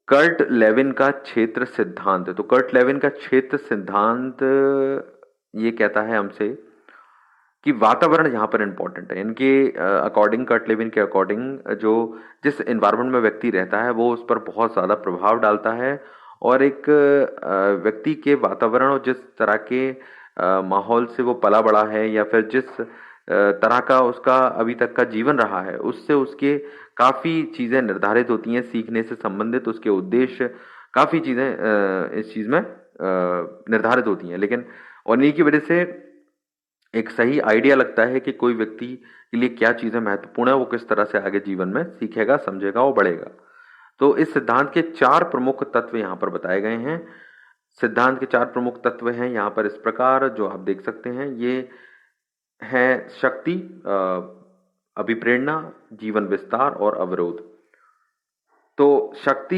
Kurt Lewin का क्षेत्र सिद्धांत। तो कर्ट लेविन का क्षेत्र सिद्धांत ये कहता है हमसे कि वातावरण यहाँ पर इंपॉर्टेंट है। इनके अकॉर्डिंग, कर्ट लेविन के अकॉर्डिंग, जो जिस एनवायरनमेंट में व्यक्ति रहता है वो उस पर बहुत ज़्यादा प्रभाव डालता है। और एक व्यक्ति के वातावरण और जिस तरह के माहौल से वो पला बड़ा है, या फिर जिस तरह का उसका अभी तक का जीवन रहा है, उससे उसके काफ़ी चीज़ें निर्धारित होती हैं सीखने से संबंधित। उसके उद्देश्य, काफ़ी चीज़ें इस चीज़ में निर्धारित होती हैं। लेकिन और इन्हीं की वजह से एक सही आइडिया लगता है कि कोई व्यक्ति के लिए क्या चीज़ें महत्वपूर्ण है, वो किस तरह से आगे जीवन में सीखेगा, समझेगा और बढ़ेगा। तो इस सिद्धांत के 4 प्रमुख तत्व यहाँ पर बताए गए हैं। सिद्धांत के 4 प्रमुख तत्व हैं यहाँ पर इस प्रकार, जो आप देख सकते हैं। ये है शक्ति, अभिप्रेरणा, जीवन विस्तार और अवरोध। तो शक्ति,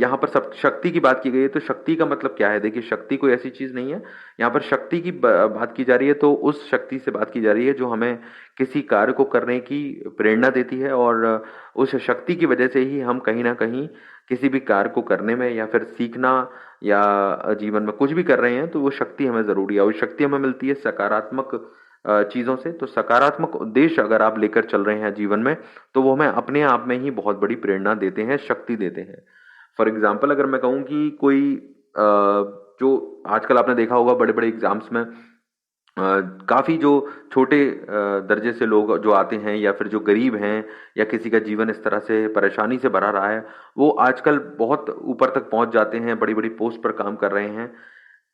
यहाँ पर सब शक्ति की बात की गई है। तो शक्ति का मतलब क्या है? देखिए, शक्ति कोई ऐसी चीज नहीं है। यहाँ पर शक्ति की बात की जा रही है, तो उस शक्ति से बात की जा रही है जो हमें किसी कार्य को करने की प्रेरणा देती है। और उस शक्ति की वजह से ही हम कहीं ना कहीं किसी भी कार्य को करने में, या फिर सीखना, या जीवन में कुछ भी कर रहे हैं, तो वो शक्ति हमें जरूरी है। और शक्ति हमें मिलती है सकारात्मक चीजों से। तो सकारात्मक उद्देश्य अगर आप लेकर चल रहे हैं जीवन में, तो वो हमें अपने आप में ही बहुत बड़ी प्रेरणा देते हैं, शक्ति देते हैं। फॉर एग्जाम्पल, अगर मैं कहूँ कि कोई जो आजकल आपने देखा होगा बड़े बड़े एग्जाम्स में, काफी जो छोटे दर्जे से लोग जो आते हैं, या फिर जो गरीब हैं, या किसी का जीवन इस तरह से परेशानी से भरा रहा है, वो आजकल बहुत ऊपर तक पहुंच जाते हैं, बड़ी बड़ी पोस्ट पर काम कर रहे हैं।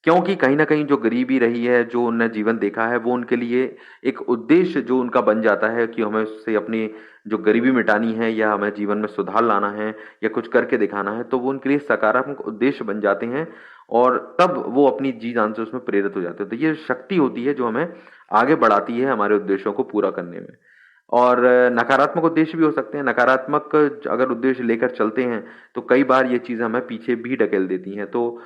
क्योंकि कहीं न कहीं जो गरीबी रही है, जो उन्होंने जीवन देखा है, वो उनके लिए एक उद्देश्य जो उनका बन जाता है कि हमें उससे अपनी जो गरीबी मिटानी है, या हमें जीवन में सुधार लाना है, या कुछ करके दिखाना है, तो वो उनके लिए सकारात्मक उद्देश्य बन जाते हैं। और तब वो अपनी जी जान से उसमें प्रेरित हो जाते हैं। तो ये शक्ति होती है जो हमें आगे बढ़ाती है हमारे उद्देश्यों को पूरा करने में। और नकारात्मक उद्देश्य भी हो सकते हैं। नकारात्मक अगर उद्देश्य लेकर चलते हैं, तो कई बार ये चीज़ें हमें पीछे भी ढकेल देती हैं। तो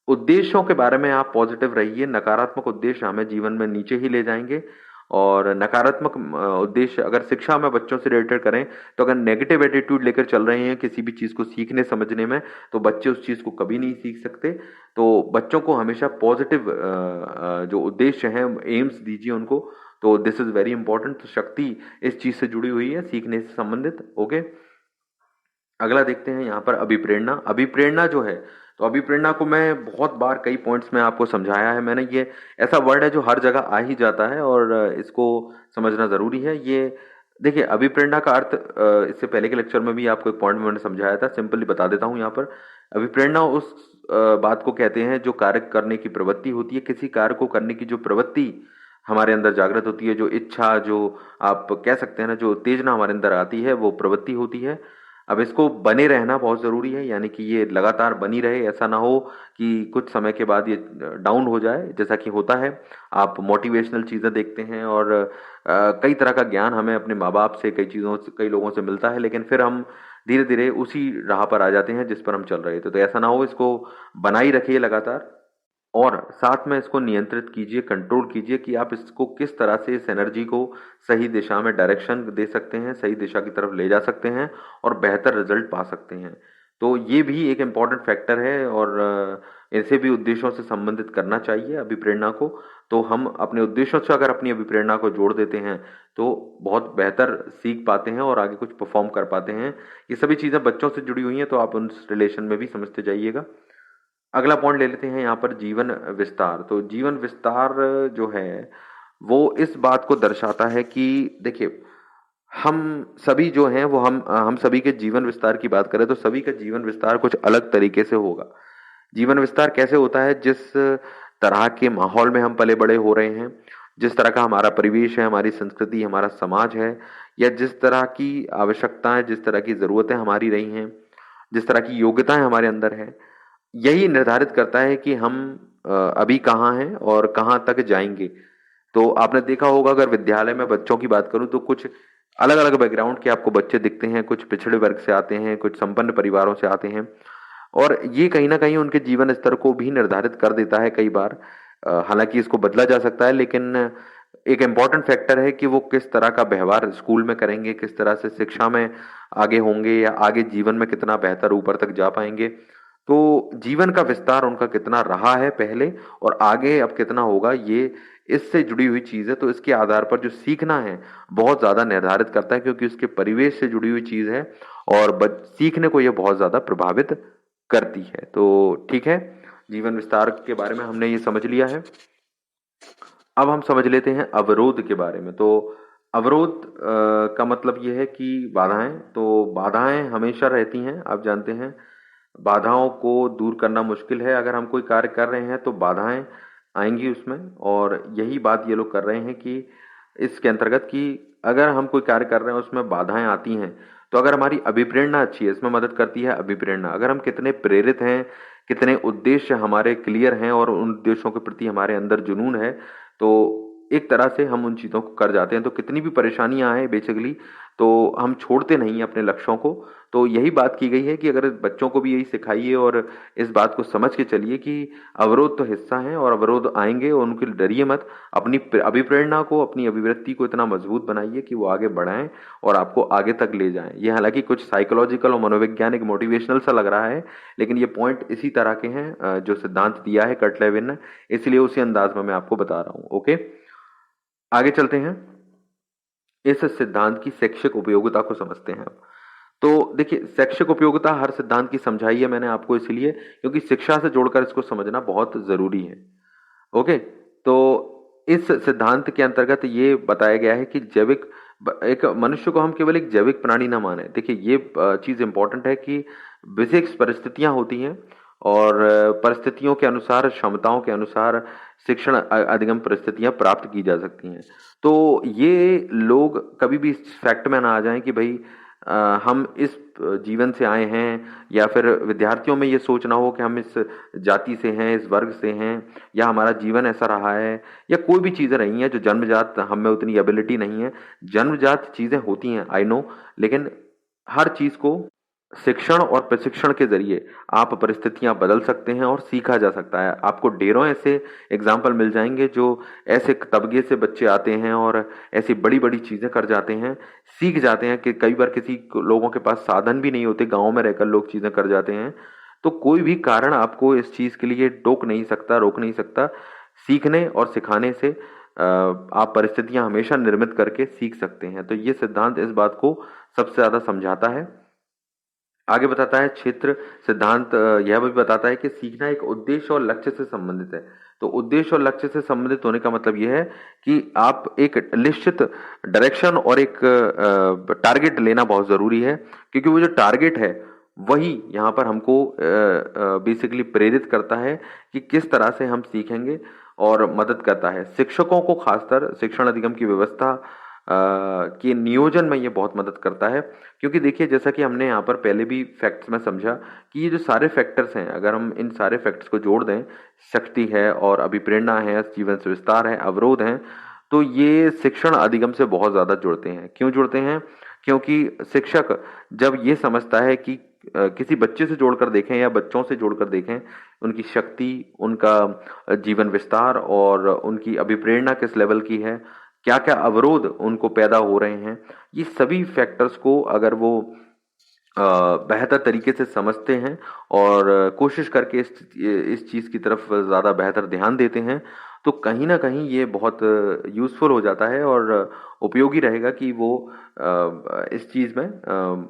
उद्देश्यों के बारे में आप पॉजिटिव रहिए। नकारात्मक उद्देश्य हमें जीवन में नीचे ही ले जाएंगे। और नकारात्मक उद्देश्य, अगर शिक्षा में बच्चों से रिलेटेड करें, तो अगर नेगेटिव एटीट्यूड लेकर चल रहे हैं किसी भी चीज़ को सीखने समझने में, तो बच्चे उस चीज़ को कभी नहीं सीख सकते। तो बच्चों को हमेशा पॉजिटिव जो उद्देश्य हैं, एम्स दीजिए उनको। तो दिस इज़ वेरी इंपॉर्टेंट। तो शक्ति इस चीज़ से जुड़ी हुई है, सीखने से संबंधित। ओके, अगला देखते हैं यहाँ पर अभिप्रेरणा। अभिप्रेरणा जो है, तो अभिप्रेरणा को मैं बहुत बार कई पॉइंट्स में आपको समझाया है मैंने। ये ऐसा वर्ड है जो हर जगह आ ही जाता है, और इसको समझना ज़रूरी है। ये देखिए, अभिप्रेरणा का अर्थ इससे पहले के लेक्चर में भी आपको एक पॉइंट में मैंने समझाया था, सिंपली बता देता हूँ यहाँ पर। अभिप्रेरणा उस बात को कहते हैं जो कार्य करने की प्रवृत्ति होती है। किसी कार्य को करने की जो प्रवृत्ति हमारे अंदर जागृत होती है, जो इच्छा, जो आप कह सकते हैं ना, जो उत्तेजना हमारे अंदर आती है, वो प्रवृत्ति होती है। अब इसको बने रहना बहुत ज़रूरी है, यानी कि ये लगातार बनी रहे। ऐसा ना हो कि कुछ समय के बाद ये डाउन हो जाए, जैसा कि होता है। आप मोटिवेशनल चीज़ें देखते हैं, और कई तरह का ज्ञान हमें अपने माँ बाप से, कई चीज़ों से, कई लोगों से मिलता है, लेकिन फिर हम धीरे धीरे उसी राह पर आ जाते हैं जिस पर हम चल रहे थे। तो ऐसा ना हो, इसको बनाई रखिए लगातार। और साथ में इसको नियंत्रित कीजिए, कंट्रोल कीजिए कि आप इसको किस तरह से, इस एनर्जी को सही दिशा में डायरेक्शन दे सकते हैं, सही दिशा की तरफ ले जा सकते हैं, और बेहतर रिजल्ट पा सकते हैं। तो ये भी एक इम्पॉर्टेंट फैक्टर है, और इसे भी उद्देश्यों से संबंधित करना चाहिए, अभिप्रेरणा को। तो हम अपने उद्देश्यों से अगर अपनी अभिप्रेरणा को जोड़ देते हैं, तो बहुत बेहतर सीख पाते हैं और आगे कुछ परफॉर्म कर पाते हैं। ये सभी चीज़ें बच्चों से जुड़ी हुई हैं, तो आप उन रिलेशन में भी समझते जाइएगा। अगला पॉइंट ले लेते हैं यहाँ पर, जीवन विस्तार। तो जीवन विस्तार जो है, वो इस बात को दर्शाता है कि देखिए, हम सभी जो हैं वो हम सभी के जीवन विस्तार की बात करें, तो सभी का जीवन विस्तार कुछ अलग तरीके से होगा। जीवन विस्तार कैसे होता है? जिस तरह के माहौल में हम पले बड़े हो रहे हैं, जिस तरह का हमारा परिवेश है, हमारी संस्कृति, हमारा समाज है, या जिस तरह की आवश्यकताएं, जिस तरह की जरूरतें हमारी रही हैं, जिस तरह की योग्यताएं हमारे अंदर है, यही निर्धारित करता है कि हम अभी कहाँ हैं और कहाँ तक जाएंगे। तो आपने देखा होगा, अगर विद्यालय में बच्चों की बात करूं, तो कुछ अलग अलग बैकग्राउंड के आपको बच्चे दिखते हैं। कुछ पिछड़े वर्ग से आते हैं, कुछ संपन्न परिवारों से आते हैं, और ये कहीं ना कहीं उनके जीवन स्तर को भी निर्धारित कर देता है कई बार। हालांकि इसको बदला जा सकता है, लेकिन एक इम्पॉर्टेंट फैक्टर है कि वो किस तरह का व्यवहार स्कूल में करेंगे, किस तरह से शिक्षा में आगे होंगे या आगे जीवन में कितना बेहतर ऊपर तक जा पाएंगे। तो जीवन का विस्तार उनका कितना रहा है पहले और आगे अब कितना होगा, ये इससे जुड़ी हुई चीज़ है। तो इसके आधार पर जो सीखना है बहुत ज़्यादा निर्धारित करता है, क्योंकि उसके परिवेश से जुड़ी हुई चीज़ है और सीखने को ये बहुत ज़्यादा प्रभावित करती है। तो ठीक है, जीवन विस्तार के बारे में हमने ये समझ लिया है। अब हम समझ लेते हैं अवरोध के बारे में। तो अवरोध का मतलब ये है कि बाधाएं। तो बाधाएं हमेशा रहती हैं, आप जानते हैं। बाधाओं को दूर करना मुश्किल है। अगर हम कोई कार्य कर रहे हैं तो बाधाएं आएंगी उसमें, और यही बात ये लोग कर रहे हैं कि इसके अंतर्गत कि अगर हम कोई कार्य कर रहे हैं उसमें बाधाएं आती हैं, तो अगर हमारी अभिप्रेरणा अच्छी है, इसमें मदद करती है अभिप्रेरणा। अगर हम कितने प्रेरित हैं, कितने उद्देश्य हमारे क्लियर हैं और उन उद्देश्यों के प्रति हमारे अंदर जुनून है, तो एक तरह से हम उन चीज़ों को कर जाते हैं। तो कितनी भी परेशानियां आए बेसिकली, तो हम छोड़ते नहीं हैं अपने लक्ष्यों को। तो यही बात की गई है कि अगर बच्चों को भी यही सिखाइए और इस बात को समझ के चलिए कि अवरोध तो हिस्सा है और अवरोध आएंगे और उनके डरिए मत। अपनी अभिप्रेरणा को, अपनी अभिवृत्ति को इतना मजबूत बनाइए कि वो आगे बढ़ाएं और आपको आगे तक ले जाएं। ये हालांकि कुछ साइकोलॉजिकल और मनोवैज्ञानिक मोटिवेशनल सा लग रहा है, लेकिन ये पॉइंट इसी तरह के हैं जो सिद्धांत दिया है कटलेविन ने, इसलिए उसी अंदाज में मैं आपको बता रहा हूँ। ओके, आगे चलते हैं। इस सिद्धांत की शैक्षिक उपयोगिता को समझते हैं अब। तो देखिए, शैक्षिक उपयोगिता हर सिद्धांत की समझाई है मैंने आपको, इसलिए क्योंकि शिक्षा से जोड़कर इसको समझना बहुत जरूरी है। ओके, तो इस सिद्धांत के अंतर्गत ये बताया गया है कि जैविक एक मनुष्य को हम केवल एक जैविक प्राणी ना माने। देखिए, ये चीज इंपॉर्टेंट है कि विशेष परिस्थितियां होती हैं और परिस्थितियों के अनुसार, क्षमताओं के अनुसार शिक्षण अधिगम परिस्थितियां प्राप्त की जा सकती हैं। तो ये लोग कभी भी इस फैक्ट में ना आ जाएं कि भाई हम इस जीवन से आए हैं, या फिर विद्यार्थियों में ये सोच ना हो कि हम इस जाति से हैं, इस वर्ग से हैं, या हमारा जीवन ऐसा रहा है, या कोई भी चीज़ें रही हैं जो जन्मजात हम में उतनी एबिलिटी नहीं है। जन्मजात चीज़ें होती हैं, आई नो, लेकिन हर चीज़ को शिक्षण और प्रशिक्षण के जरिए आप परिस्थितियां बदल सकते हैं और सीखा जा सकता है। आपको ढेरों ऐसे एग्जाम्पल मिल जाएंगे जो ऐसे तबके से बच्चे आते हैं और ऐसी बड़ी बड़ी चीजें कर जाते हैं, सीख जाते हैं। कि कई बार किसी लोगों के पास साधन भी नहीं होते, गांव में रहकर लोग चीजें कर जाते हैं। तो कोई भी कारण आपको इस चीज के लिए टोक नहीं सकता, रोक नहीं सकता। सीखने और सिखाने से आप परिस्थितियां हमेशा निर्मित करके सीख सकते हैं। तो ये सिद्धांत इस बात को सबसे ज्यादा समझाता है। आगे बताता है क्षेत्र सिद्धांत, यह भी बताता है कि सीखना एक उद्देश्य और लक्ष्य से संबंधित है। तो उद्देश्य और लक्ष्य से संबंधित होने का मतलब यह है कि आप एक निश्चित डायरेक्शन और एक टारगेट लेना बहुत जरूरी है, क्योंकि वो जो टारगेट है वही यहाँ पर हमको बेसिकली प्रेरित करता है कि किस तरह से हम सीखेंगे, और मदद करता है शिक्षकों को, खासकर शिक्षण अधिगम की व्यवस्था के नियोजन में ये बहुत मदद करता है। क्योंकि देखिए, जैसा कि हमने यहाँ पर पहले भी फैक्ट्स में समझा कि ये जो सारे फैक्टर्स हैं, अगर हम इन सारे फैक्टर्स को जोड़ दें, शक्ति है और अभिप्रेरणा है, जीवन से विस्तार है, अवरोध है, तो ये शिक्षण अधिगम से बहुत ज्यादा जुड़ते हैं। क्यों जुड़ते हैं? क्योंकि शिक्षक जब ये समझता है कि किसी बच्चे से जोड़कर देखें या बच्चों से जोड़कर देखें, उनकी शक्ति, उनका जीवन विस्तार और उनकी अभिप्रेरणा किस लेवल की है, क्या क्या अवरोध उनको पैदा हो रहे हैं, ये सभी फैक्टर्स को अगर वो बेहतर तरीके से समझते हैं और कोशिश करके इस चीज़ की तरफ ज़्यादा बेहतर ध्यान देते हैं, तो कहीं ना कहीं ये बहुत यूज़फुल हो जाता है और उपयोगी रहेगा कि वो इस चीज़ में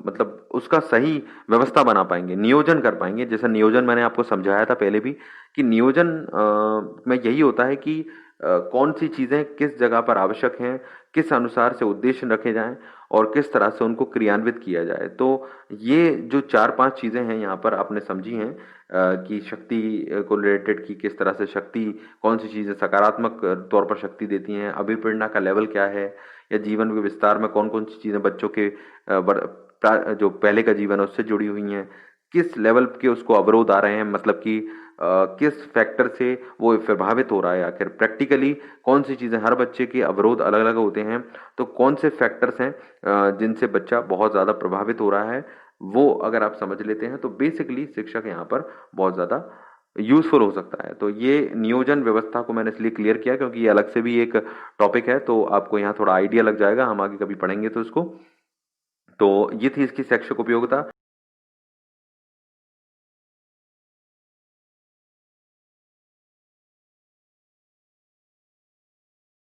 मतलब उसका सही व्यवस्था बना पाएंगे, नियोजन कर पाएंगे। जैसा नियोजन मैंने आपको समझाया था पहले भी, कि नियोजन में यही होता है कि कौन सी चीज़ें किस जगह पर आवश्यक हैं, किस अनुसार से उद्देश्य रखे जाएं और किस तरह से उनको क्रियान्वित किया जाए। तो ये जो 4-5 चीज़ें हैं यहाँ पर आपने समझी हैं कि शक्ति को रिलेटेड, की किस तरह से शक्ति, कौन सी चीज़ें सकारात्मक तौर पर शक्ति देती हैं, अभिप्रेरणा का लेवल क्या है, या जीवन के विस्तार में कौन कौन सी चीज़ें बच्चों के जो पहले का जीवन है उससे जुड़ी हुई हैं, किस लेवल के उसको अवरोध आ रहे हैं, मतलब कि किस फैक्टर से वो प्रभावित हो रहा है। आखिर प्रैक्टिकली कौन सी चीज़ें, हर बच्चे के अवरोध अलग अलग होते हैं, तो कौन से फैक्टर्स हैं जिनसे बच्चा बहुत ज़्यादा प्रभावित हो रहा है, वो अगर आप समझ लेते हैं तो बेसिकली शिक्षक यहाँ पर बहुत ज़्यादा यूजफुल हो सकता है। तो ये नियोजन व्यवस्था को मैंने इसलिए क्लियर किया क्योंकि ये अलग से भी एक टॉपिक है, तो आपको यहाँ थोड़ा आइडिया लग जाएगा, हम आगे कभी पढ़ेंगे तो इसको। तो ये थी इसकी शैक्षिक उपयोगिता।